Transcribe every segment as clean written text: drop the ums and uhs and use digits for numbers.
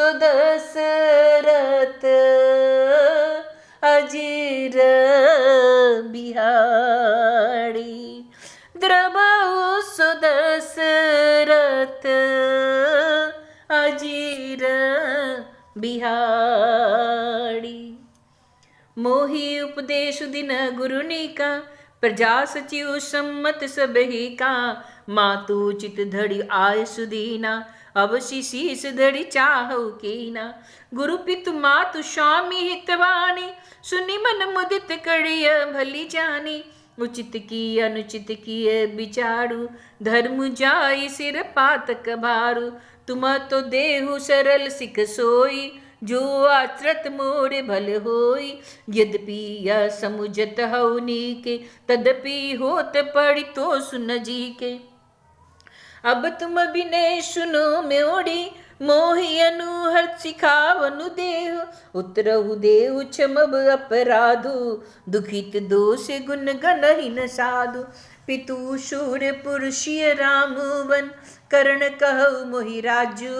सुदशरथ अजीर बिहारी। द्रबहु सुदशरथ अजीर बिहारी। मोहि उपदेश दिन गुरुनि का, प्रजा सचिव सम्मत सबहि का। मातु चित धरि आय सुदीना, अवशि शीस धरि चाहु कीना। गुरु पितु मातु स्वामी हितवानी, सुनि मन मुदित करिय भली जानी। उचित की अनुचित किए विचारु, धर्म जाय सिर पातक भारू। तुम तो देहु सरल सिख सोई, जो आचरत मोरे भल होई। यद्यपि यह समुझत हऊ नीके, तदपि होत पड़ी तो सुन जी के। अब तुम बिने सुनो म्योड़ी, मोहि अनुहर्ष सिखावनु देहु। उतरहु देहु क्षमब अपराधु, दुखित दोष गुण गनहि न साधु। पितु शूर पुरुषिय रामवन, करण कहु मोहि राजू।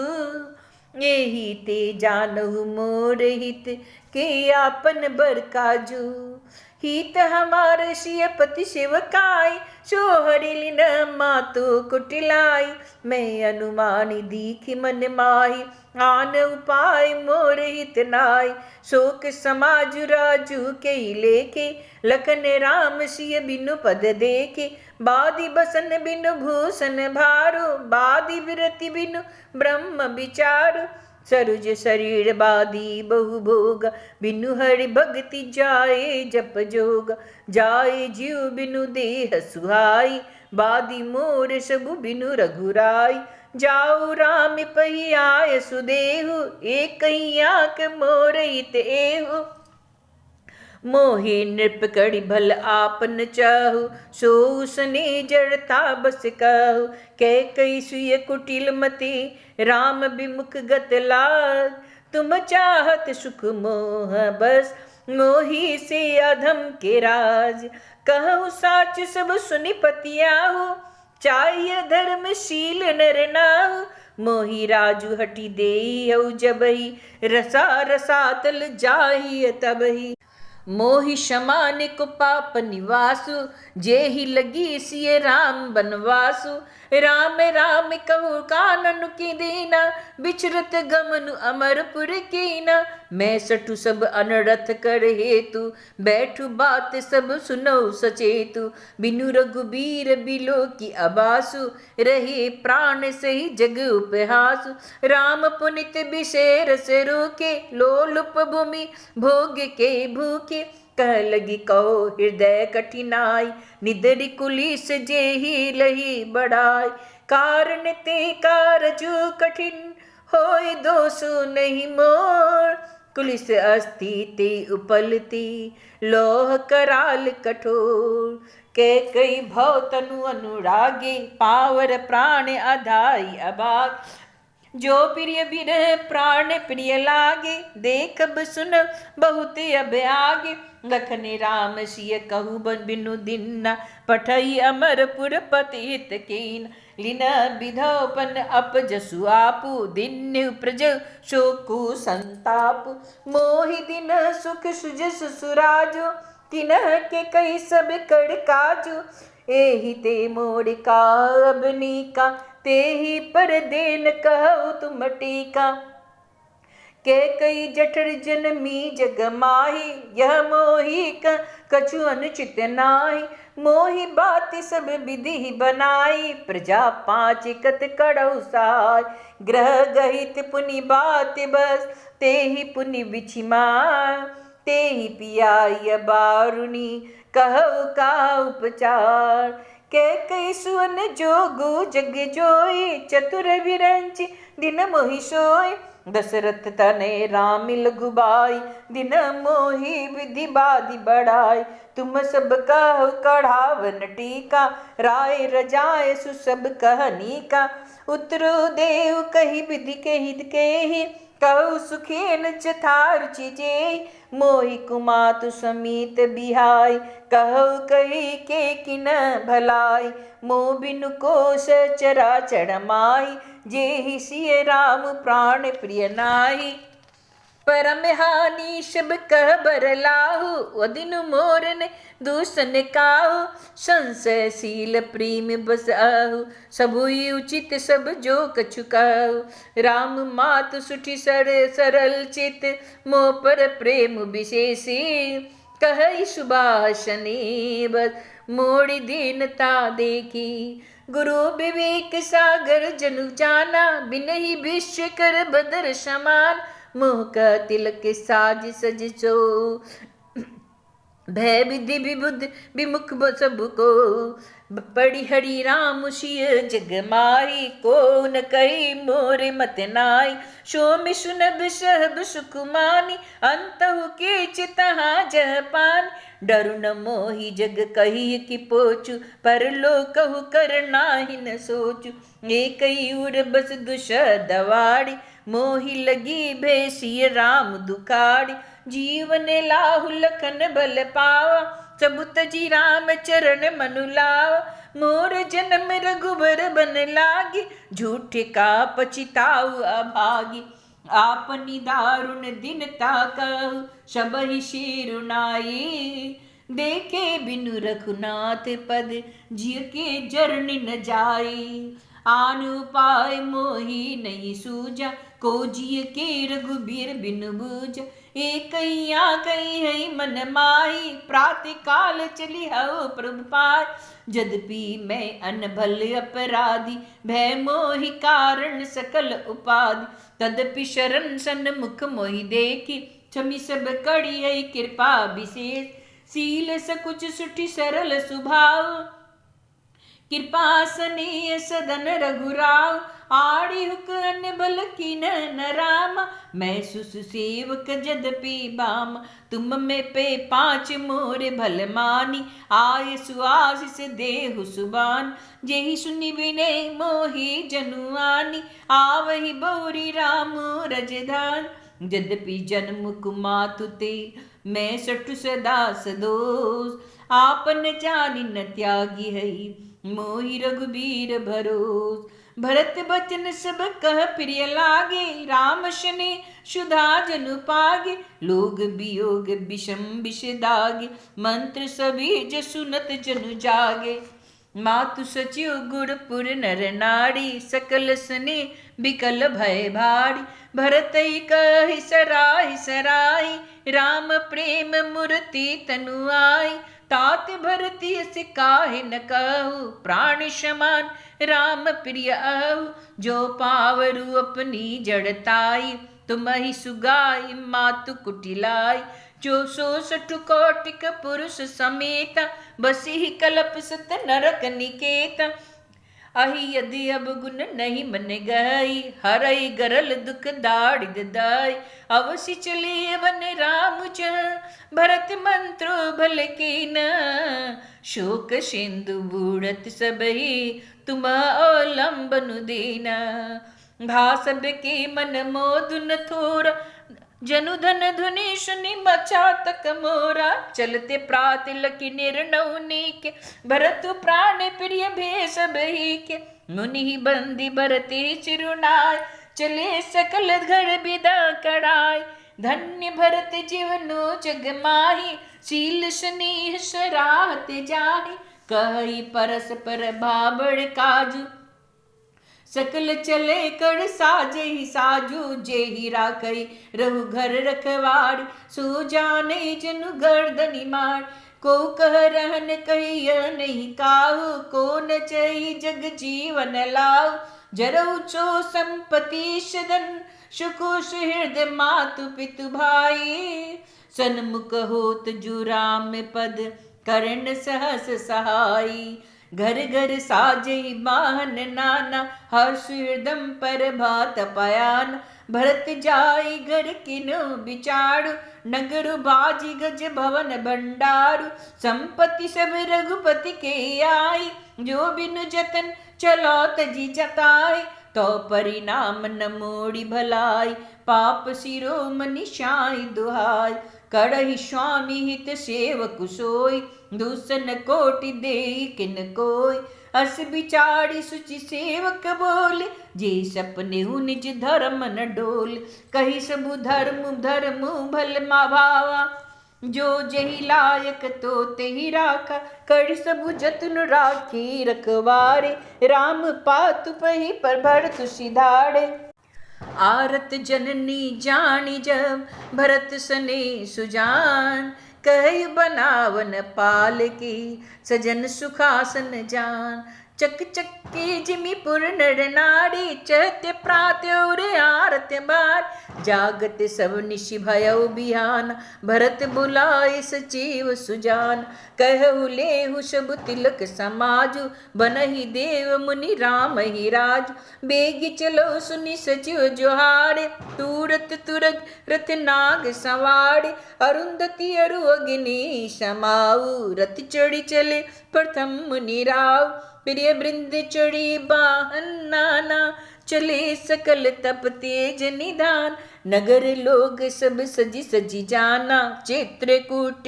एहि ते जानहु मोर हित, के आपन बर काजू। हित हमार सिय पति सेवकाई, सो हरिलिन मातु कुटिलाई। मैं अनुमानी दीखि मन माही, आन उपाय मोर हित नाई। शोक समाज राजू के लेके, लखन राम सिय बिनु पद देखे। बादी बसन बिनु भूषण भारो, बादी विरति बिनु ब्रह्म विचारो। सरुज शरीर बादी बहु भोग, बिनु हरि भक्ति जाए जप जोग। जाए जीव बिनु देह सुहाई, बादी मोर सबु बिनु रघुराई। जाऊ राम पही आय सुदेहु, एक ही आंख मोर हित एहु। मोहि नृप करि भल आपन चाहु, सो उसने जड़ता बस कहु। कैकई सुय कुटिल मति, राम विमुख गत लाग। तुम चाहत सुख मोह बस, मोहि से अधम के राज। कहु साच सब सुनि पतियाहु, चाहिए धर्मशील नर नाहु। मोहि राजू हटि देई जबहि, रसा रसातल जाहि तबहि। मोहि क्षमा को पाप निवासु, जेहि लगी सिय राम बनवासु। राम राम कहु कानन की दीना, बिचरत गमनु अमरपुर कीना। मैं सठु सब अनरथ कर हेतु, बैठु बात सब सुनौ सचेतु। बिनु रघुबीर बिलो की अबासु, रहे प्राण सही जग उपहासु। राम पुनित बिसेर से रोके, लोलुप भूमि भोग के भूखे। कह लगी कहो हृदय कठिनाई, निदरि कुलिस जेहि लही बढ़ाई। कारण ते कारजु कठिन, होय दोषु नहीं मोर। कुलिस अस्थि ते उपलती, लोह कराल कठोर। कैकई भव तनु अनुरागे, पावर प्राण अधाई अभाग। जो प्रिय बिरह प्राण प्रिय लागे, देखब सुन बहुत अब आगे। लखन राम सिय कहु बन बिनु दिन्ना, पठई अमरपुर पति हित कीन। लिन विधोपन अप जसु आपु, दिन्यु प्रज शोकु संतापु। मोहि दिन सुख सुजस सुराजो, तिनह के कई सब कर काजु। एहि ते मोर का अब नीका, तेहि पर देन कहु तुम टीका। कैकई जठर जनमी जग माही, यह मोहि कछु अनुचित नाही। मोहि बात सब विधि बनाई, प्रजा पाँच कत करौ साय। ग्रह गहित पुनि बात बस, तेहि पुनि बिछिमा। तेहि पियाय बारुनी, कहु का उपचार। कैकई सुवन जोगु जग जोई, चतुर विरंचि दिन मोहि सोई। दशरथ तनय राम लघुबाई, दिन मोहि विधि बाधि बढ़ाई। तुम सब कहु कढ़ावन टीका, राय रजाय सु सब कहनी का। उतरो देव कही विधि के हित के, कहु सुखेन चथार चिजे, मोहि कुमातु समीत बिहाय, कहु कही के किन भलाई, मो बिनु कोश चराचर माई, जेहि सिय राम प्राण प्रिय नाहि। परम हानि शब कह बरलाहु, वदिनु मोरन दूषण काहु, संशयशील प्रेम बस आहु, सबुई उचित सब जो कछु कहु, राम मातु सुठी सरल चित, मोह पर प्रेम विशेषी, कहई सुभाषणी बस मोड़ी दीनता देखी, गुरु विवेक सागर जनु जाना, बिनहि विश्व कर बदर समान, मोह का तिलक साज सज सो, भय विधि विबुद्ध विमुख सब को, पड़ी हरि राम सिय जग माही, को न कही मोरे मत नाई, सोमि सुनब सहब सुख मानी, अंतहु के चितहा जह पान, डरु न मोहि जग कही कि पोचु, पर लो कहु कर नाहि न सोचु, एक उर बस दुष दवाड़ी, मोहि लगी भेसिय राम दुखाड़ी, जीवन लाहु लखन बल पावा, सबु तजी राम चरण मनु लावा, मोर जन्म रघुबर बन लागी, झूठे का पछिताऊ अभागी, आपनी दारुण दीनता कहु, सबहि शिरुनाई, देखे बिनु रघुनाथ पद, जिय के जरनि न जाई, आन उपाय मोहि नहीं सूझा, को जिय के रघुबीर बिनु बूझा, एक कई है मन माही, प्रातः काल चली हऊ प्रभु पार, यद्यपि मैं अनभल अपराधी, भय मोहि कारण सकल उपाधि, तदपि शरण सन्मुख मोहि देखी, क्षमि सब कड़ी है कृपा विशेष, सील सकुच सुठी सरल स्वभाव, कृपा सनीय सदन रघुराव, आड़ी हुक अन्य बल कीन न राम, मैं सुस सेवक जदपि बाम, तुम में पे पाँच मोरे भल मानी, आय सुआसिस देहु सुबान, जेहि सुनि विनय मोहि जनुआनी, आवहि बौरी राम रजधान, यद्यपि जन्म कुमातु ते, मैं सठु सदा सदोष, आपन जानि न त्यागी है, मोहि रघुबीर भरोस, भरत बचन सब कह प्रिय लागे, राम शनि सुधा जनु पागे, लोग वियोग विषम विष दागे, मंत्र सभी सुनत जनु जागे, मातु सचिव गुरपुर नर नारी, सकल सने बिकल भय भारी, भरत कहि सराहि सराहि, राम प्रेम मूर्ति तनु आई, तात भरती से काहे न कहु, प्राण समान राम प्रिय आहु, जो पावरु अपनी जड़ताई, तुम्हि सुगाई मातु कुटिलाई, जो सो सठु कौटिक पुरुष समेत, बसी कलप सत नरक निकेत, अहि यदि अब गुण नहीं मन गई, हरई गरल दुख दाड़िद दाई, अवसि चले वन राम जहाँ, भरत मंत्रो भल की न, शोक सिंधु बूढ़त सबही, तुम अवलंबनु दीना, भासब के मन मोदुन थोरा, जनु धन धुनि सुनि मचा तक मोरा, चलते प्रात लकी निर्णौनी के, भरत प्राण प्रिय भेष बही के, मुनि बंदी भरते चिरुनाय, चले सकल घर विदा कराय, धन्य भरत जीवनो जग माही, शील स्नेह सराहत जाहि, कहि परस्पर भाबड़ काजू, सकल चले कर साजे ही साजू, जे ही राखई रहु घर रखवार, सो जाने जनु गर्दनि मार, को कह रहन कहिय नहीं काहू, को न चही जग जीवन लाऊ, जरऊ चो संपत्ति सदन, सुकुश हृदय मातु पितु भाई, सन्मुख होत जु राम पद, करण सहस सहाई, घर घर साजे बाहन नाना, हर्ष हृदम पर भात पयान, भरत जाई घर किनो बिचारू, नगर बाजी गज भवन भंडारू, संपत्ति सब रघुपति के आई, जो बिनु जतन चलो तजी जताई, तो परिणाम न मोड़ी भलाई, पाप शिरोमणि श्याई दुहाई। करहि स्वामी हित सेवक सोई, दूषण कोटि देई किन कोई। अस विचारी सुचि सेवक बोले, जे सपने निज धर्म न डोल। कही सबु धर्म धर्म भल मा भावा, जो जही लायक तो तेहि राखा। कर सबु जतन राखी रखवारे, राम पातु पही पर भरतु सिधारे। आरत जननी जानी जब, भरत सने सुजान। कह बनावन पाल की, सजन सुखासन जान। चक चक्की जिमीपुर नर नारी, चहते प्रात और आरत बार। जागत सब निशि भयउ बिहान, भरत बुलाए सचिव सुजान। कहु लेहु सब तिलक समाजु, बनहि देव मुनि राम ही राज। बेगी चलो सुनि सचिव जोहारे, तुरत तुरत रथ नाग सवारे। अरुंधति अरु अग्नि समाऊ, रथ चढ़ी चले प्रथम मुनि राव। प्रिय वृंद चढ़ी बाहन नाना, चले सकल तप तेज निधान। नगर लोग सब सजी सजी जाना, चित्रकूट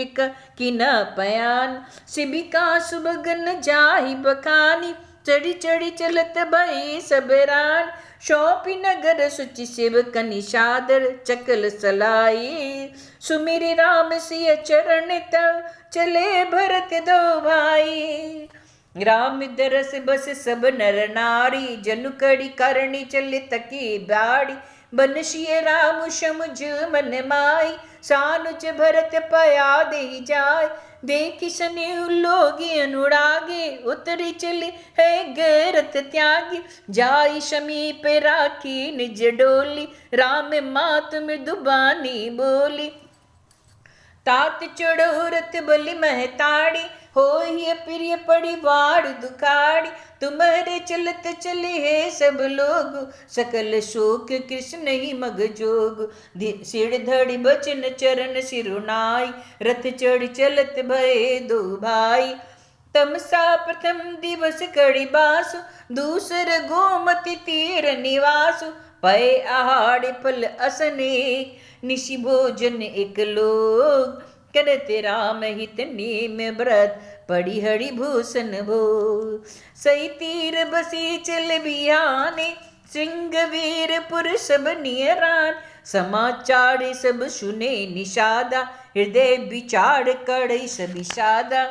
की न पयान। शिबिका सुबगन जाहि बखानी, चढ़ी चढ़ी चलत भई सब रान। शोपी नगर सुचि शिव कनि सादर, चकल सलाई सुमिर राम सिय चरण तव। चले भरत दो भाई, राम दरस बस सब नर नारी। जनु कड़ी करणी चले तकी बाड़ी, बनशिय राम समुझ मन माई। सानुज भरत पया दे जाय, देखि सने लोगी अनुरागे। उतरी चले है गरत त्यागी, जाई समीप राखी निज डोली। राम मात मृदुबानी बोली, तात चढ़ो रथ बलि महताड़ी। होहि प्रिय परिवार दुखाड़ी, तुम्हारे चलत चले है सब लोग। सकल शोक कृष्ण ही मग जोग, सिर धड़ी बचन चरण सिरुनाई। रथ चढ़ चलत भये दो भाई, तमसा प्रथम दिवस कड़ी बासु। दूसर गोमति तीर निवासु, पय आहाड़ फल असने। निशि भोजन एक लोग, करते राम हित नेम व्रत। पड़ी हरि भूषण भो, सही तीर बसी चल बिहाने। सिंह वीर पुर सब नियरान, समाचार सब सुने निषादा। हृदय विचार कड़ई सब विषादा।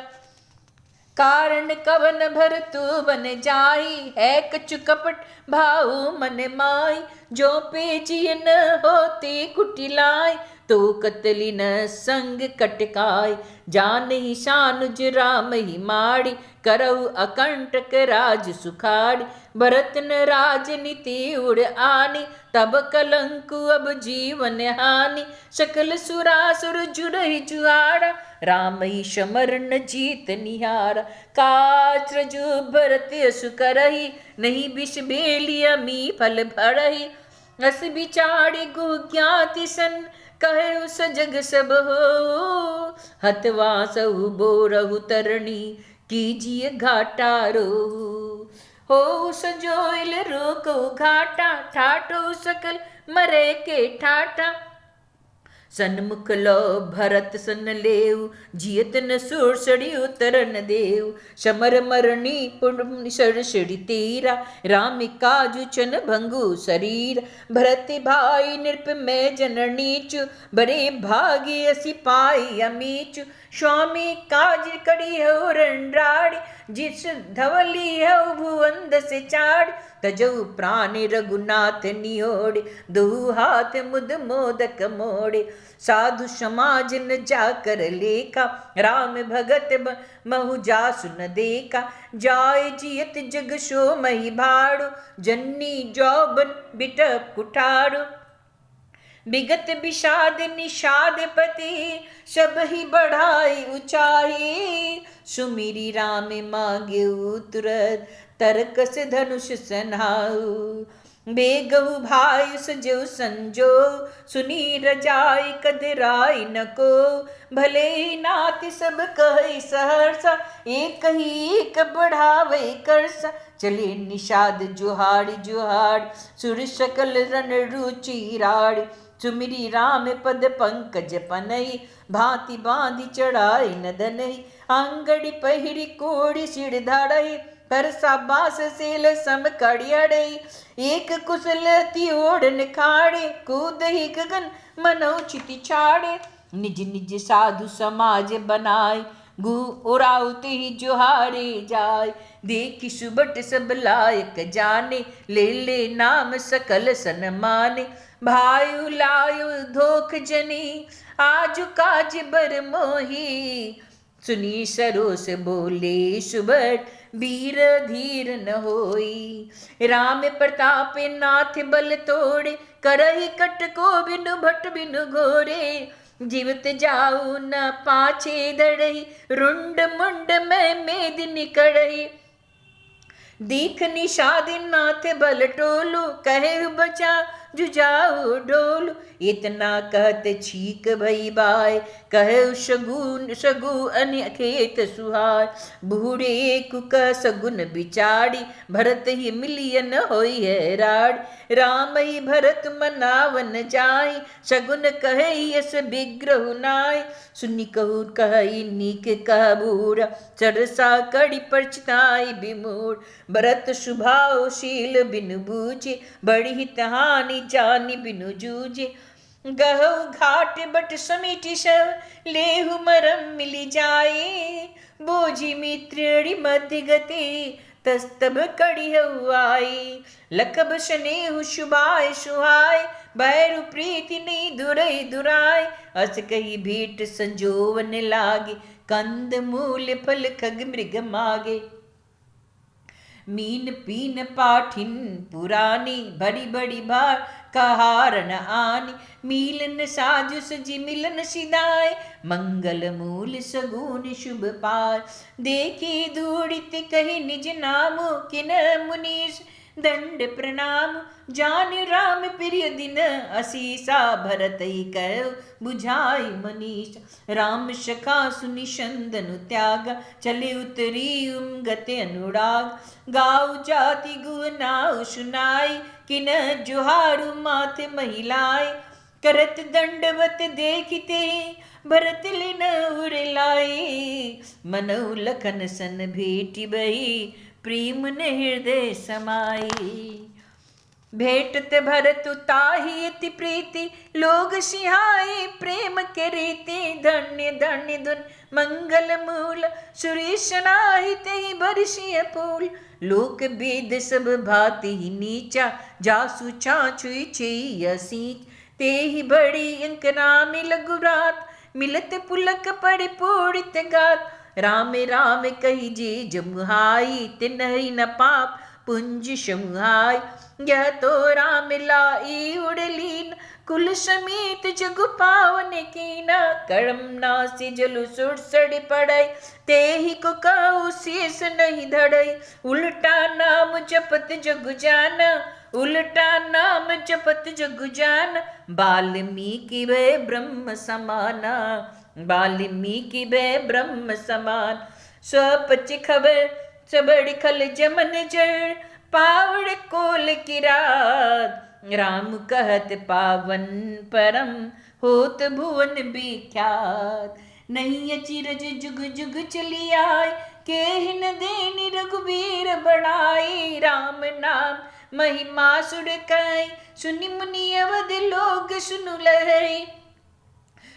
कारण कवन भरतु बन जाई, है कछु कपट भाऊ मन माई। जो पेजिय न होते कुटिलाई, तो कतली न संग कटकाय। जान ही सानुज राम ही माड़ी, करऊ अकंटक राज सुखाड़ी। भरत न राजनीति उड़ आनी, तब कलंकु अब जीवन हानि। सकल सुरासुर जुरहि जुआड़ा, राम ही समरण जीत निहारा। काच रजु भरत असु करहि, नहीं विष बेलिया मी फल भरहि। अस विचारि गुह ज्ञाति सन, कहे सजग सब हो। हतवा सहु बोरहु तरणी, कीजिए घाटा रो। हो सजोइल रोको घाटा, ठाटो सकल मरे के ठाटा। सन्मुख लो भरत सन लेऊ, जियत न सुरसड़ी उतरन देव। समर मरणी पुण्य सरसड़ी तीरा, राम काजु चन भंगु शरीर। भरत भाई नृप में जननीचु, बरे भागी असी पाई अमीचु। स्वामी काज कड़ी हो रंडाड़ी, जिस धवली हो भुवंद से चाड़। तजऊ प्राण रघुनाथ नियोड़े, दो हाथ मुद मोदक मोड़े। साधु समाज न जाकर लेखा, राम भगत महु जासु न देखा। जाय जियत जग सो मही भाड़ो, जन्नी जौबन बिटप कुठारो। विगत विषाद निषाद पति, सब ही बढ़ाई ऊंचाई। सुमिरी राम मांगे तुरत, तरकस धनुष सन्हाऊ। बेगहु भाई सजो संजो, सुनी रजाई कदराई न को। भले ही नाति सब कहि सहरसा, एक ही एक बढ़ावे करसा। चले निषाद जुहाड़ जुहाड़, सुर सकल रन रुचि राड़, सुमिरी राम पद पंकज पनई, भांति बांधि चढ़ाई नदनई, आंगड़ी पहिरी कोड़ी सिर धाड़ई, परसा बास सेल सम कड़ियड़ई, एक कुशल ती ओढ़न खाड़े, कूद ही गगन मनो चिति छाड़े, निज निज साधु समाज बनाए, गु उराउते ही जुहारे जाय, देखी सुबट सब लायक जाने, ले ले नाम सकल सन्माने, भायु लायु धोख जनी, आजु काज बर मोही, सुनी सरोस बोले सुबट वीर धीर न होई, राम प्रताप नाथ बल तोड़े, करही कट को बिनु भट बिनु घोरे, जीवत जाऊ न पाछे धड़ही, रुंड मुंड में मेद निकड़ही, दीख निषाद नाथ बल टोलू, कहे बचा जुजाऊ डोलू, इतना कहत छीक भई बाय, कहे शगुन शगु अनिखेत सुहाय, बूढ़े कुक सगुन बिचाड़ी, भरत ही मिलियन होई है राड़, राम ही भरत मनावन जाई, शगुन कहे यस विग्रह नाय, सुनी कहू कही नीक कह बूढ़ा, सरसा कड़ी परछताई बिमूढ़, भरत शुभाव शील बिनु बूझे, बड़ी हित हानि जानी बिनु जूझे, गहु घाट बट समिति सब, लेहु मरम मिली जाए, बोझी मित्रेणी मध्य गति, तस्तब कड़ी आई, लखब स्नेहु शुभाय सुहाय, बैरु प्रीति नहीं दुरई दुराय, अस कही भेंट संजोवन लागे, कंद मूल फल खग मृग मागे, मीन पीन पाठिन पुरानी, बड़ी बड़ी बार कहारन आनी, मिलन साजु सजी मिलन सिदाय, मंगल मूल सगुन शुभ पाय, देखी दूड़ित कही निज नामो, किन मुनीश दंड प्रणाम, जान राम प्रिय दिन असीसा, भरत कह बुझाई मनीष, राम सखा सुनि चंदनु त्याग, चले उतरी उमगत अनुराग, गाऊ जाति गुनाऊ सुनाई, किन जुहारू माथे महिलाए, करत दंडवत देखते भरत लिन उरलाई, मनऊ लखन सन भेटी बही, प्रेम न हृदय समाई, भेटत भरत ताहि अति प्रीति, लोग सिहाए प्रेम के रीति, धन्य धन्य धुन मंगल मूल, सुरेश नाहित ही बरसिय फूल, लोक वेद सब भाति ही नीचा, जासु छाछुई छई सींच, ते ही बड़ी अंक नाम लघुरात, मिलत पुलक पड़े पूड़ित गात, राम राम कही जे जमुहाई, तिन्हरी न पाप पुंज समुहाय, यह तो राम लाई उड़लीन, कुल समेत जग पावन कीना, कर्म नासी जलु सुरसड़ पड़ई, ते ही को कहु शेष नहीं धड़ई, उल्टा नाम जपत जग जाना, उल्टा नाम जपत जग जाना, वाल्मीकि वे ब्रह्म समाना, वाल्मीकि वे ब्रह्म समान, स्वपच खबर सबड़ खल जमन जड़, पावड़ कोल की रात, राम कहत पावन परम, होत भुवन विख्यात, नहीं अचिरज जुग जुग चली आय, केहिन देनि रघुबीर बढ़ाई, राम नाम महिमा सुर कई, सुनि मुनि अवध लोग सुनु लहई,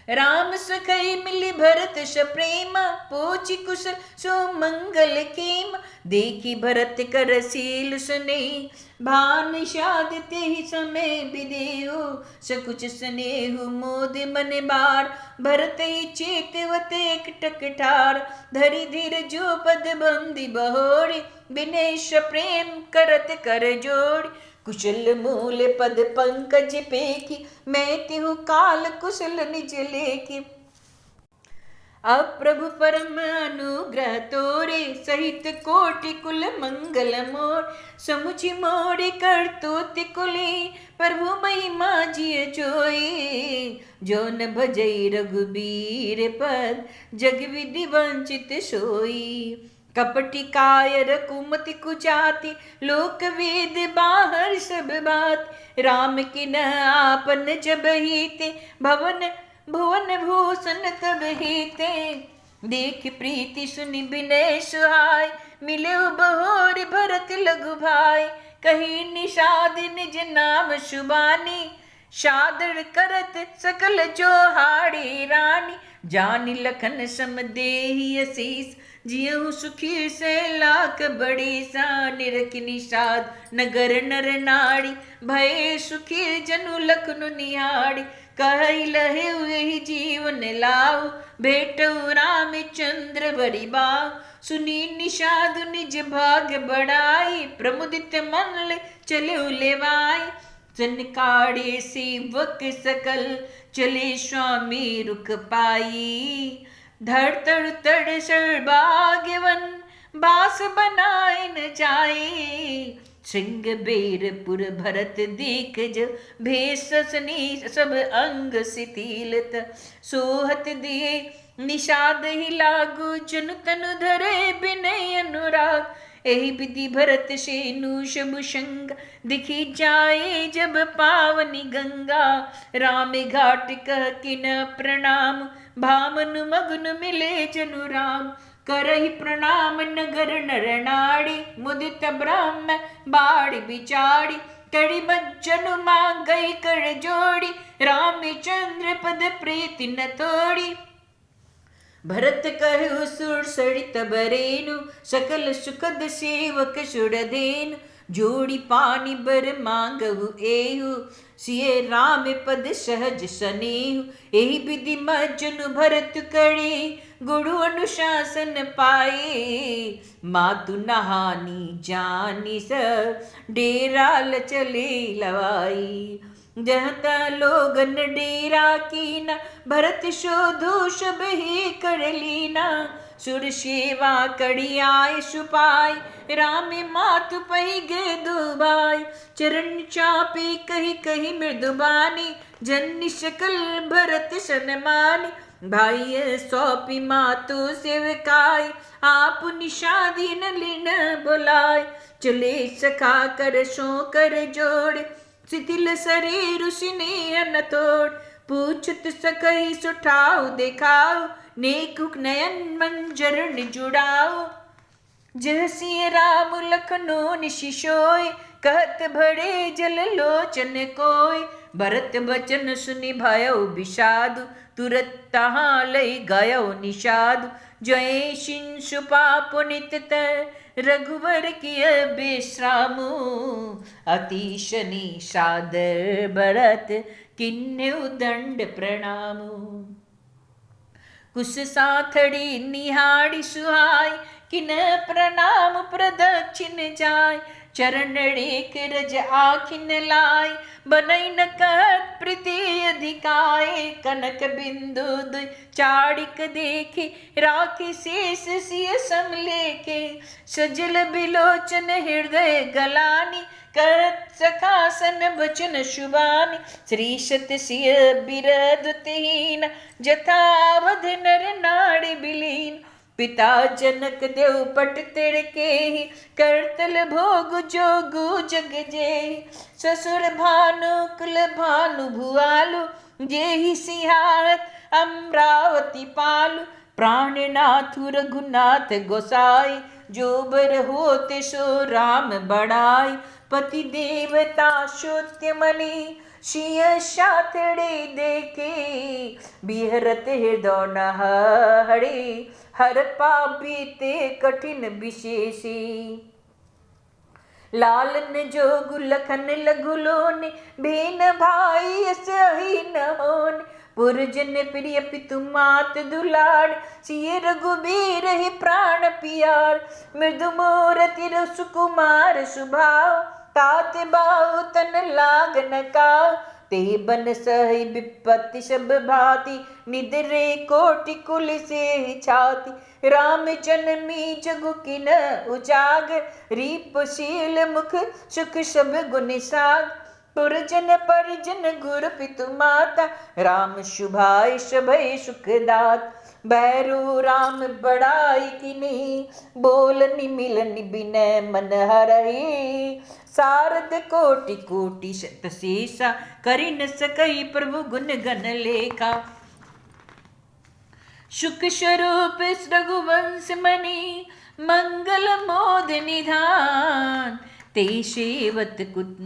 राम सखई मिली भरत सप्रेमा, पोची कुशल सो मंगल खेम, देखी भरत कर सील सुने, भान शाद ते ही समय विदेहु, सकुच स्नेहु मोद मन बार, भरत ही चेतवत एक टक ठार, धरि धीर जो पद बंदी बहोरी, विनेश प्रेम करत कर जोड़ी, कुशल मूल पद पंकज पेखी, मैं तिहु काल कुशल निज लेखी, अब प्रभु परम अनुग्रह तोरे, सहित कोटि कुल मंगल मोर, समुझि मोरे कर तोति कुले, प्रभु महिमा जिय जोई, जो न भजई रघुबीर पद, जग विधि वंचित सोई, कपटी कायर कुमति कुचाती, लोक वेद बाहर सब बात। राम की न आपन जब हीते, भवन भुवन भूषण तब हीते। देख प्रीति सुनि विनय सुहाय, मिले बहोर भरत लघु भाई। कही निषाद निज नाम शुबानी, शादर करत सकल जोहाड़ी रानी। जानि लखन सम देहि असीस, जियहु सुखी से लाख बड़ी सा। निरख निषाद नगर नर नाड़ी, भय सुखी जनु लखनु निहाड़ी। कहि लहे यही जीवन लाऊ, भेटऊ रामचंद्र बड़ी बाऊ। सुनी निषाद निज भाग बढ़ाई, प्रमुदित मन ले चले लेवाई। जनकाड़े सेवक सकल, चले स्वामी रुख पाई। धड़ तड़ तड़ सर्वभाग्यवन, बास बनाए न जाए। सिंह बेरपुर भरत देख जो, भेषसनी सब अंग शिथिलत। सोहत दिए निषाद ही लागू, जन तनु धरे विनय अनुराग। एहि विधि भरत सेनु शबु संग, दिखी जाए जब पावनी गंगा। राम घाट कह किन प्रणाम, भामन मगन मिले जनु राम। करहि प्रणाम नगर नर नाड़ी, मुदित ब्रह्म बाड़ी बिचाड़ी। कड़ी बज्जनु मांग गई कर जोड़ी, रामचंद्र पद प्रीति न तोड़ी। भरत कहु सुर सरित बरेनु, सकल सुखद सेवक सुरधेनु। जोड़ी पानी बर मांगहु एहु, सिय राम पद सहज सनेहु। एहि विधि मज्जनु भरत करी, गुरु अनुशासन पाए। मातु नहानी जानी सब, डेरा चले लवाई। जहता लोगन डेरा कीना, भरत शोधु सब ही कर लीना। सुर सेवा कड़ी आय सुपाय, राम मातु पही गे दुबाई। चरण चापे कही कही मृदुबानी, जन्नि सकल भरत सनमानी। भाई सौंपी मातु सेवकाय, आप निषादीन लीन बुलाय। चले सखा कर सो कर जोड़, शिथिल शरीर सिने न तोड़। पूछत सकई सुठाऊ देखाओ, नेकुक नयन मंजर जुड़ाओ। जह सिय राम लखनो निशिशोय, कहत भरे जल लोचन कोय। भरत बचन सुनि भयो विषादु, तुरत तहाँ लई गयो निषादु। जय शिंशुपा पुनित तय, रघुवर किय बेश्रामु। अतिश निषाद भरत, किन्हु दंड प्रणामु। कुश साथड़ी निहाड़ी सुहाय, किन प्रणाम प्रदक्षिण जाय। चरण रेख रज आखिन लाय, बनई न कहत प्रीति अधिकाय। कनक बिंदु दुई चाड़िक देखे, राखी शेष सिय समलेखे। सजल बिलोचन हृदय गलानी, करत सखासन वचन शुभानी। श्री सत सिय बिरदुतहीन, जथावध नर नाड़ी बिलीन। पिता जनक देव पट तिड़केहि, करतल भोग जोगु जग जेहि। ससुर भानु कुल भानु भुआलु, जेहि सिंहात अमरावती पालु। प्राणनाथु रघुनाथ गोसाई, जो बर होते सो राम बड़ाई। पति देवता श्रोत्यमणि, सिय साथड़े देखे। बिहरत हृदय नहरे, हर पापीते कठिन विशेषी। लालन जोगु लखन लघु लोने, भेन भाई सही न होने। पुरजन प्रिय पितु मात दुलार, सिय रघुबीर ही प्राण पियार। मृदु मूरति सुकुमार सुभाव, तात बाहु तन लाग न काव। ते बन सही विपत्ति सब भांति, निदरे कोटि कुल से ही छाती। राम जन्मी जगु किन उजागर, रीपशील मुख सुख सब गुण साग। पुरजन परिजन गुरु पितु माता, राम शुभाय सभय सुखदात। भैरू राम बड़ाई किनी, बोलनि मिलनि बिनय मन हरहि। सारद कोटि कोटि शत शेषा, करि न सकई प्रभु गुण गण लेखा। शुक स्वरूप रघुवंश मणि, मंगल मोद निधान। ते सेवत कुत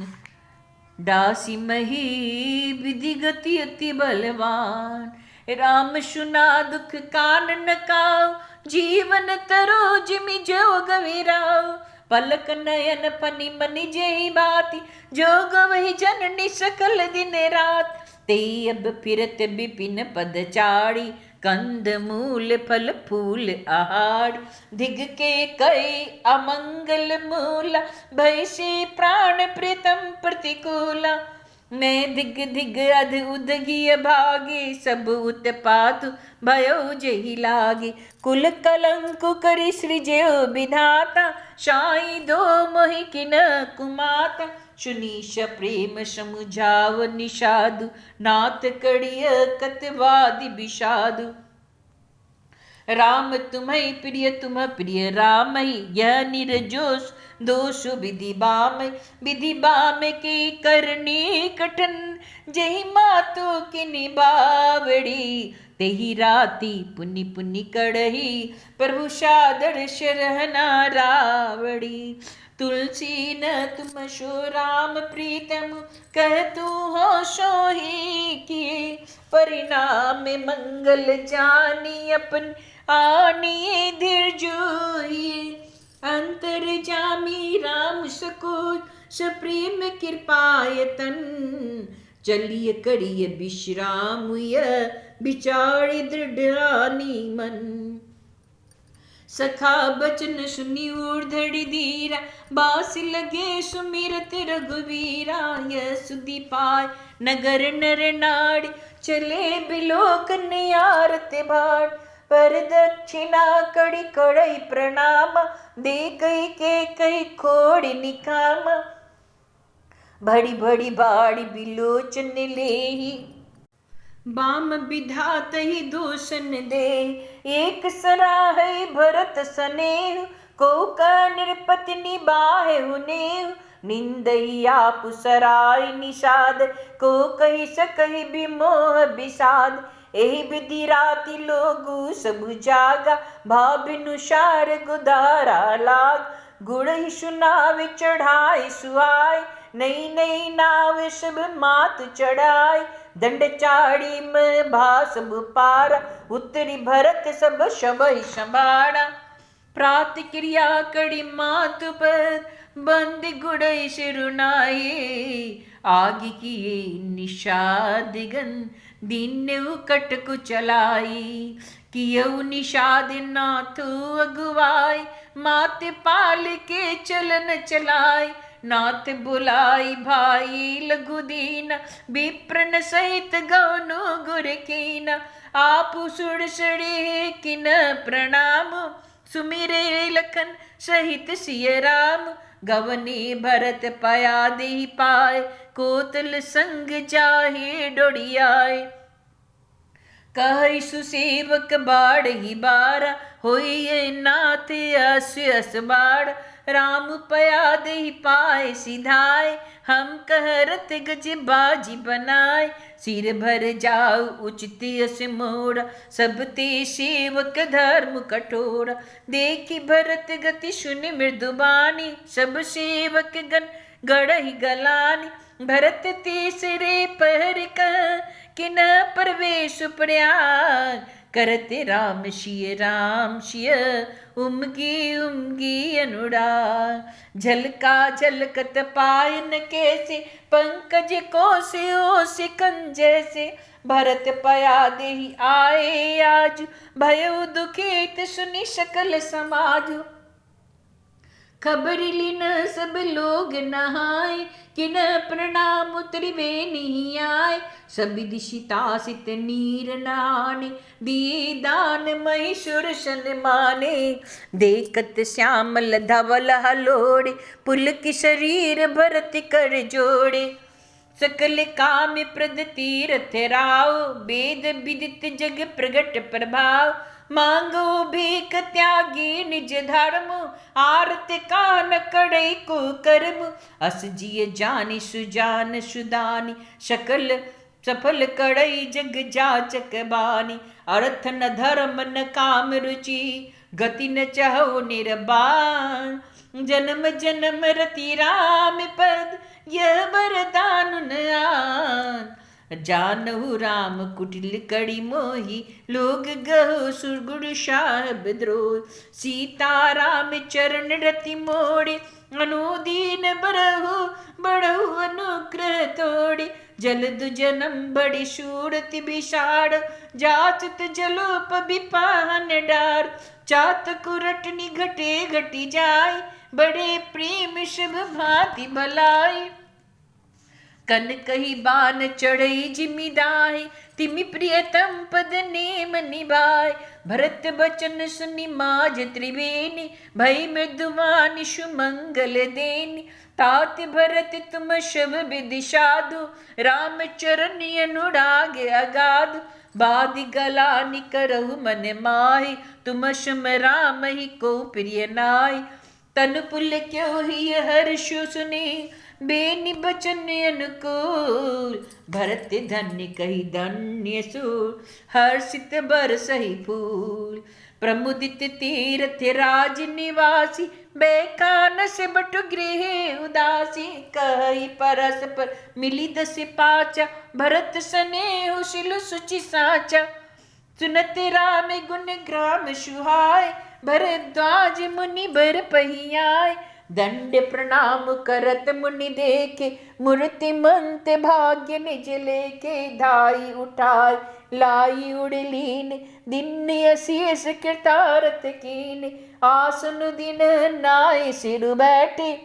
दासी मही, विधि गति अति बलवान। राम सुना दुख कानन काऊ, जीवन तरो जिमि जोग विराऊ। पलक नयन फनि मनि जेहि बाती, जोग वही जननी सकल दिन रात। ते अब फिरत बिपिन पद चाड़ी, कंद मूल फल फूल आहार। दिग के कई अमंगल मूला, भय से प्राण प्रीतम प्रतिकूला। मैं दिग दिग अध उदगिय भागे, सब उत्पात भयो जेहि लागे। कुल कलंकु करि सृजयो विधाता, साई दो मोहि किन कुमाता। सुनीश प्रेम समुझाव निषादु, नाथ कड़िय कतवादि विषादु। राम तुम्हें प्रिय तुम प्रिय रामहि, यह निर्जोष दोष विधि बाम। विधि बाम की करनी कठन, जही मातु की निबावड़ी। तेहि राती पुनि पुनि कड़ही, प्रभु सादर शरहना रावड़ी। तुलसी न तुम सो राम प्रीतम, कह तू हो सोही किए। परिणाम मंगल जानी, अपन आनिए धीर जोई। अंतर जामी राम सकोच, सप्रेम कृपायतन। चलिए करिय विश्राम, विचारि दृढ़ानी मन। सखा बचन सुनी ऊर्धड़ि धीरा, बासी लगे सुमिरत रघुवीरा। यह सुधि पाय नगर नर नाड़ी, चले बिलोक नियारत भाट। पर दक्षिणा कड़ी कड़ई प्रणाम, दे कई के कई खोड़ी निकामा। बड़ी बड़ी बाड़ी बिलोचन लेही, बाम विधात ही दूषण दे। एक सराह भरत स्नेह, को का निरपति निबाहे नेह। निंदई आप सराय निषाद, को कही सकही विमोह विषाद। एहि विधि राति लोगु सब जागा, भाविनुसार गुदारा लाग। गुण ही सुनावे चढ़ाई सुहाय, नई नई नाव सब मात चढ़ाई। दंड चाड़ी में भास पारा, उत्तरी भरत सब शबई संभाड़ा। प्रातिक्रिया कड़ी मात पर, बंद गुड़ई सिरुनाई। आगे किए निषाद गन, दिन उकट को चलाई। कियऊ निषाद नाथ अगुवाई, मात पाल के चलन चलाई। नाथ बुलाई भाई लघु दीना, विप्रन सहित गौनु गुर कीना। आप सुड़ सड़े किन प्रणाम, सुमिरे लखन सहित सिय राम। गवनी भरत पया दे पाए, कोतल संग जाहे डोड़ियाए। कहि सुसेवक बाढ़ही बारा, होइए नाथ अस बाड़। राम पया दे पाए सिधाए, हम कहरत गज बाजी बनाए। सिर भर जाऊ उचित अस मोड़ा, सब ते सेवक धर्म कठोरा। देखी भरत गति सुनि मृदुबानी, सब सेवक गण गढ़ही गलानी। भरत तीसरे पहर कह, कि न प्रवेश प्रयाग। करते राम सिय उमगी उमगी अनुराग। झलका झलकत पायन कैसे, पंकज को से ओ सिकन जैसे। भरत पया देहि आए आज, भयो दुखित सुनि सकल समाज। खबर लिन सब लोग नहाय, किन प्रणाम उतरिबे नहीं आए। सभी दिशितासित नीर नाने, दिए दान महिषुर सन माने। देखत श्यामल धवल हलोड़े, पुलक शरीर भरत कर जोड़े। सकल काम प्रद तीरथ राव, वेद विदित जग प्रगट प्रभाव। मांगो भीख त्यागी निज धर्म, आरत कान कड़ई को कर्म। अस जिय जानि सुजान सुदानी, सकल सफल कड़ई जग जाचक बानी। अर्थ न धर्म न काम रुचि, गति न चहो निर्बाण। जन्म जन्म रति राम पद, यह वरदान न आन। जानहु राम कुटिल कड़ी मोही, लोग गहो सुरगुण शाह विद्रोह। सीता राम चरण रति मोड़े, अनुदीन बरहु बढ़हु अनुग्रह तोड़े। जलद जन्म बड़ी शूरति विषाड़, जाचत जलोप विपाहन डार। चात कुरटनी घटे घटी जाय, बड़े प्रेम शुभ भांति भलाई। कन कही बान चढ़ई जिमिदाय, तिमि प्रियतम पद नेम निभाय। भरत बचन सुनि माज त्रिवेणी, भई मृदुवानि सुमंगल देनी। तात भरत तुम शब विधि साधु, राम चरण अनुराग अगाधु। बादि गलानि करहु मन माहि, तुम सम राम ही को प्रिय नाहि। तन पुल क्यों ही हर्षु सुनि, बेनि बचन अनुकूल। भरत धन्य कही धन्य सूर, हर्षित बरसहि फूल। प्रमुदित तीर्थ राज निवासी, बैकानस बटु गृह उदासी। कही परस्पर मिली दस पाचा, भरत स्नेहु शिलु सुचि साचा। सुनत राम गुण ग्राम सुहाय, भरद्वाज मुनि बर पहियाय। दंड प्रणाम करत मुनि देखे, मूर्ति मंत भाग्य निज लेके। धाई उठाय लाई उड़लीन, दिन असीस कृतारत कीन। आसन दिन नाय सिर बैठे,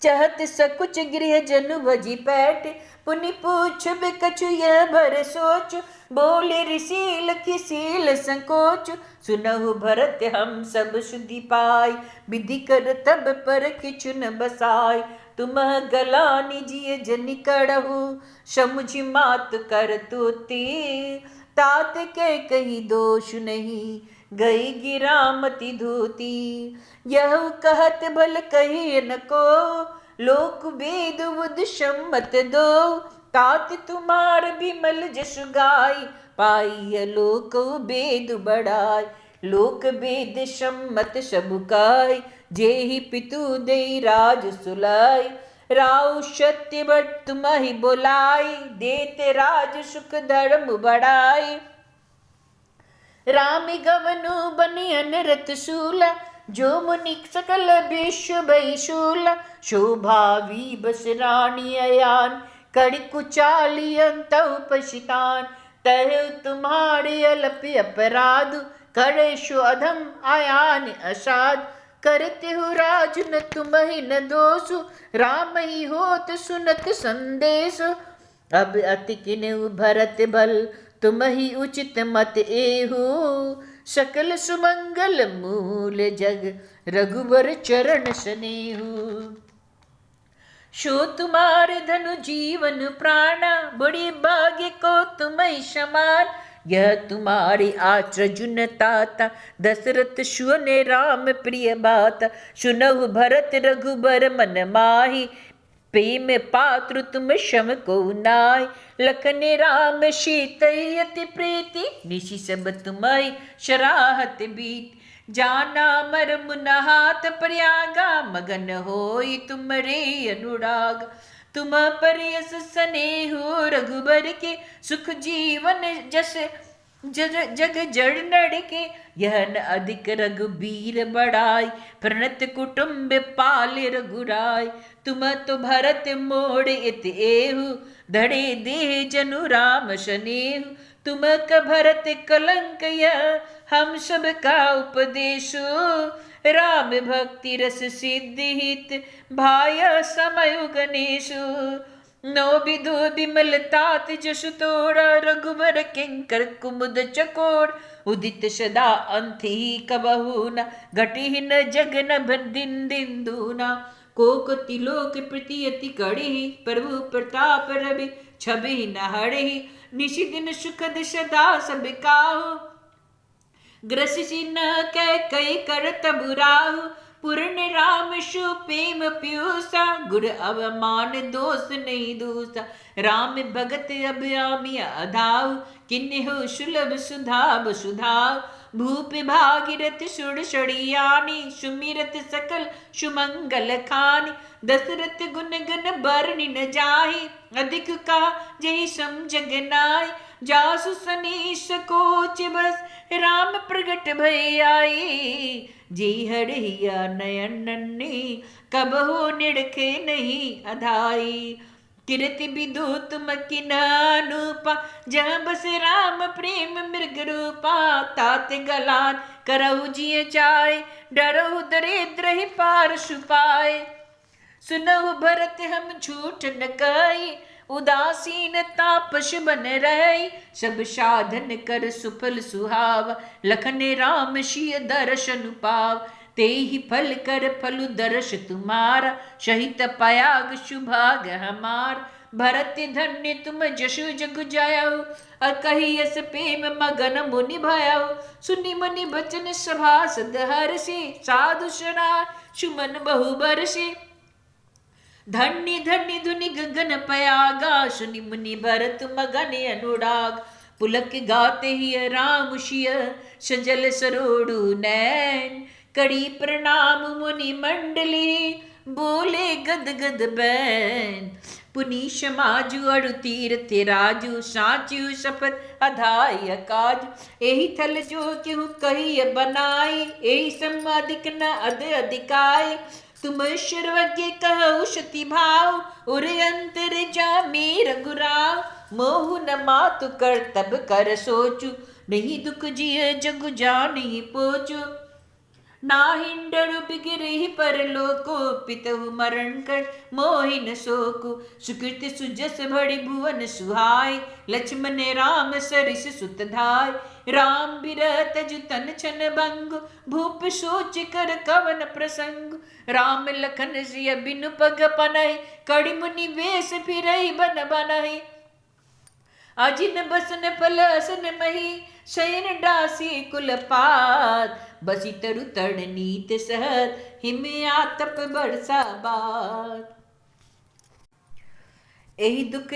चहत सकुच गृह जनु भजी पैठ। पुनि पूछ बिकछु यह भर सोच, बोले ऋषि लखि सील संकोच। सुनहु भरत हम सब सुधि पाय, विधि कर तब पर किछु न बसाय। तुम गलानि जिय जनि कड़हु, समुझि मात कर तुति। तात के कही दोष नहीं, गई गिरामति धूति। यह कहत भल कही न को, लोक वेद बुध सम्मत दो। तात तुम्हार बिमल जसु गाय, पाई लोक वेद बढ़ाय। लोक वेद सम्मत सबु काय, जेहि पितु देई राज सुलाय। राव सत्य बट तुम्हि बोलाई, देते राज सुख धर्म बढ़ाई। राम गवनु बनि अनरत शूला, जो मुनि सकल विश्व भयशूला। शोभावी बस रानी अयान, कड़ि कुचाली अंतउ पशितान। तह तुम्हारे अलप अपराध, करेशु अधम आयान असाध। करते हो राज न तुम्हि न दोषु, राम ही होत सुनत संदेश। अब अति किन्हु भरत भल, तुम्हि उचित मत एहु। सकल सुमंगल मूल जग, रघुबर चरण स्नेहु। शो तुम्हारे धनु जीवन प्राणा, बड़ी भाग्य को तुम्हि समान। यह तुम्हारी आचर्जुन ताता, दशरथ सुने राम प्रिय बाता। सुनहु भरत रघुबर मन माही, प्रेम पात्र तुम शम को नाय। लखन राम सीतई अति प्रीति, निशि सब तुम्हि शराहत बीत। जाना मर्म न हाथ प्रयागा, मगन होई तुम रे अनुराग। तुम पर यस स्नेहु रघुबर के, सुख जीवन जस जग जड़ नड़ के। यह न अधिक रघुबीर बढ़ाई, प्रणत कुटुंब पाल रघुराय। तुम तो भरत मोड़ इत एहु, धड़े देह जनु राम स्नेहु। तुम क भरत कलंक यह, हम सब का उपदेशु। राम भक्ति रस सिद्धि हित, भाय समय गणेशु। नो विधु विमल तात जसु तोड़ा, रघुबर किंकर कुमुद चकोड़। उदित सदा अंत ही कबहु न, घटी न जग न दिन दिन दूना। कोक तिलोक प्रति अति कड़ी, प्रभु प्रताप रवि छवि न हड़ि, निशि दिन सुखद सदा सब काहू, ग्रसिसि न कै कई करत बुराहु, पूर्ण राम शु प्रेम प्यूसा, गुर अवमान दोष नहीं दूसा, राम भगत अभयामी अधाऊ, किन्हु सुलभ सुधा सुधाऊ, भूप भागीरथ सुर सड़ियानी, सुमिरत सकल सुमंगल खानी, दशरथ गुण गण बरनि न जाहि, अधिक का जहि सम जग नाई, जासु सनीस कोच बस राम प्रगट भय आई, जी हरहिया नयन नन्ही कबहु निड़खे नहीं अधाई, कीर्ति विदु तुम किनानुपा, जहाँ बस राम प्रेम मृग रूपा, तात गलान करहु जिय चाय, डरहु दरिद्र ही पार छुपाए, सुनहु भरत हम झूठ न कही, उदासीन तापस बन रही, सब साधन कर सुफल सुहाव, लखन राम सिय दर्शन पाव, ते ही फल कर फलु दर्श तुम्हारा, सहित पयाग सुभाग हमार, भरत धन्य तुम जशु जग जायऊ, अकहि यस प्रेम मगन मुनि भयऊ, सुनि मुनि बचन सभासद हर्षि, साधु सरा सुमन बहु बरसि, धन्य धन्य धुनि गगन पयागा, सुनि मुनि भरत मगन अनुराग, पुलक गाते ही राम सिय सजल सरोड़ु नैन, कड़ी प्रणाम मुनि मंडली, बोले गद गद बैन, पुनि समाजु अड़ु तीर्थ राजु, साचु शपथ अधाय काज, एहि थल जो केहू कही बनाई, एहि सम अधिक न अध अधिकाय, तुम सर्वज्ञ कहु सति भाव, उर अंतर जामी रघुराव, मोहु न मातु कर तब कर सोचु, नहीं दुख जिय जगु जानि पोचु, नाहिंडरु बिगिरहि परलोको, पितहु मरण कर मोहिन शोकु, सुकृत सुजस भरि भुवन सुहाय, लक्ष्मण राम सरिस सुत धाय, राम बिरह तजु तन छन भंगु, भूप सोच कर कवन प्रसंग, राम लखन सिय बिनु पग पनहि, कड़ि मुनि वेश फिरहि बन बनहि, अजिन बसन पल असन मही, शयन डासी कुलपात, बसी तरु तरण नीत सहत, हिम आतप बरसा बात, एहि दुख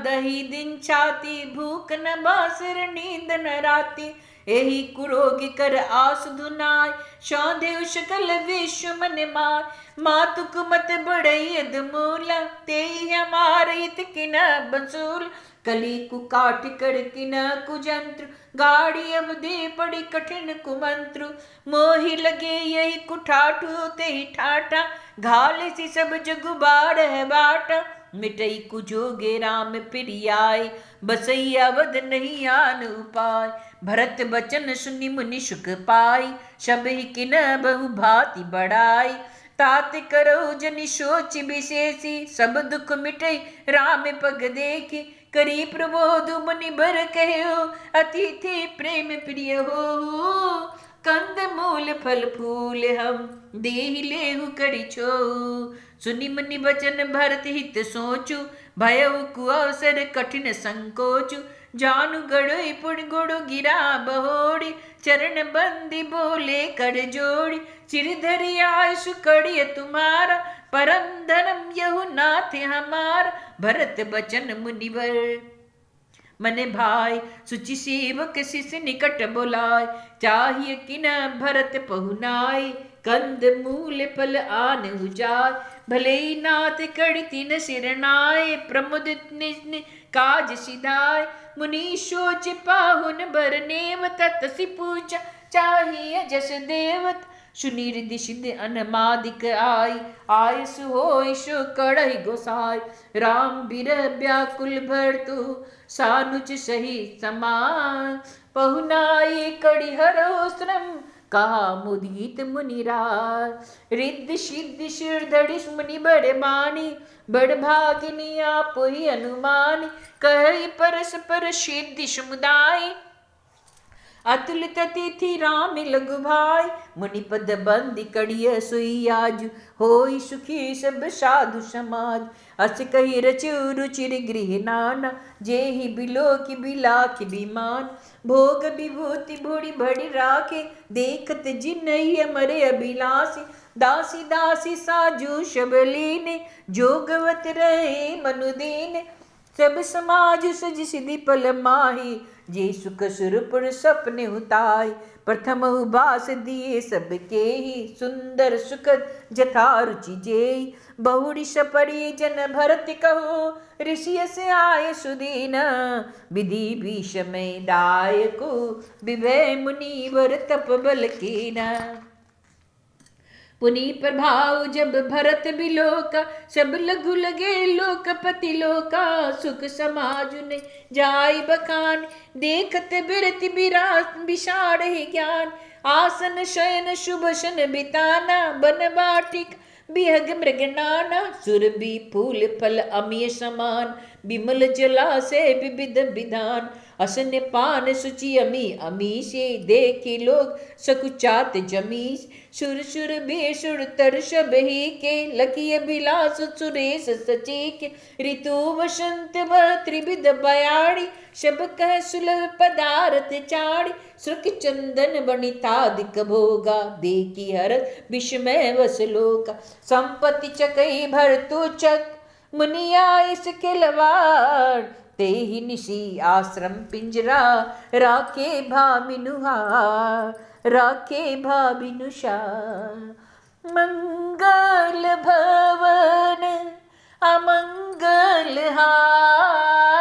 दही दिन छाती, भूख न बासर नींद न राती, एहि कुरोगी कर आस धुनाय, सौंधेउ सकल विश्व मन माय, मातु कुमत बढ़ई अधमूला, तेहि हमार हित किन बंसूल, कली कुकाठ कर किन कुजंत्र, गाड़ी अब दे पड़ी कठिन कुमंत्रु, मोहि लगे यही कुठाठु तेहि ठाठा, घाले सी सब जग बाढ़ बाटा, मिटई कुजोगे राम प्रियाय, बसई अवध नहीं आन उपाय, भरत बचन सुनि मुनि सुख पाई, सब ही किन बहु भांति बढ़ाई, तात करो जनि सोच विशेषी, सब दुख मिटई राम पग देखी, करी प्रबोध मुनि बर कहो, अतिथि प्रेम प्रिय हो, कंद मूल फल फूल हम देहि लेहु करि छो, सुनि मुनि बचन भरत हित सोचु, भयउ कुअवसर कठिन संकोचु, जानु गड़ोई पुण गुड़ु गिरा बहोड़ी, चरण बंदी बोले कर जोड़ी, चिर धरि आयसु कड़िय तुम्हारा, परम धर्म यहु नाथ हमार, भरत बचन मुनिवर मन भाई, सुचि सेवक शिष निकट बोलाय, चाहिए किन भरत पहुनाय, कंद मूल फल आन जाय, भले नाथ कड़ि तिन सिरनाय, प्रमुदित निज काज सिधाय, मुनि सोच पाहुन बर नेव, ततसि पूजा चाहिए जस देवत, सुनि रिधि सिद्ध अनमादिक आई, आयस होय सो कड़हि गोसाय, राम बिरह व्याकुल भरतु, सानुज सही समान, पहुनाई कड़ि हरो श्रम, कहा मुदीत मुनिराय, रिद्धि सिद्धि सिर धरि मुनि बड़ मानी, बड़ भागिनी आप ही अनुमानी, कहि परस्पर सिद्धि समुदाय, अतुलित तिथि राम लघु भाई, मुनिपद बंदी कड़िय सोई आज, होई सुखी सब साधु समाज। अस कही रचु रुचिर गृह नाना, जेहि बिलो की बिलाख विमान। भोग विभूति भोड़ी भड़ी राखे, देखत जिनहि अमर अभिलाषी। दासी दासी साजू शबलीने, जोगवत रहे मनुदीन। सब समाज सज सिधि पल माही, जे सुख सुरपुर सपने उताय। प्रथम उबास दिए सबके ही, सुंदर सुखद जथा रुचि जेई। बहुड़ी सपड़ी जन भरत कहो, ऋषि से आय सुदीन। विधि भीषमय दायको, विभय मुनिवर तप बल कीना। पुनि प्रभाव जब भरत बिलोका, सब लघु लगे लोकपति लोका। सुख समाज ने जाय बखान, देखत बिरति विषाड़ ही ज्ञान। आसन शयन शुभशन बिताना, बन बाटिक बिहग मृग नाना। सुरभि फूल फल अमीय समान, विमल जलाशय विविध विधान। असन पान सुचि अमी अमीशे, देखे लोग सकुचात जमीश। सुर सुर बेसुर तरषभ ही के, लखी अभिलाष सुरेश सचेक। ऋतु वसंत वह त्रिविध बयाड़ी, शब कह सुलभ पदार्थ चाड़ी। सुख चंदन वनितादिक भोगा, देखी हरत विस्मय वसलोका। संपत्ति चकई भरतु चक, मुनिया इस खिलवाड़। तेहि निशि आश्रम पिंजरा, राखे भामिनुहार। राखे भामिनुषा। मंगल भवन अमंगल हारी,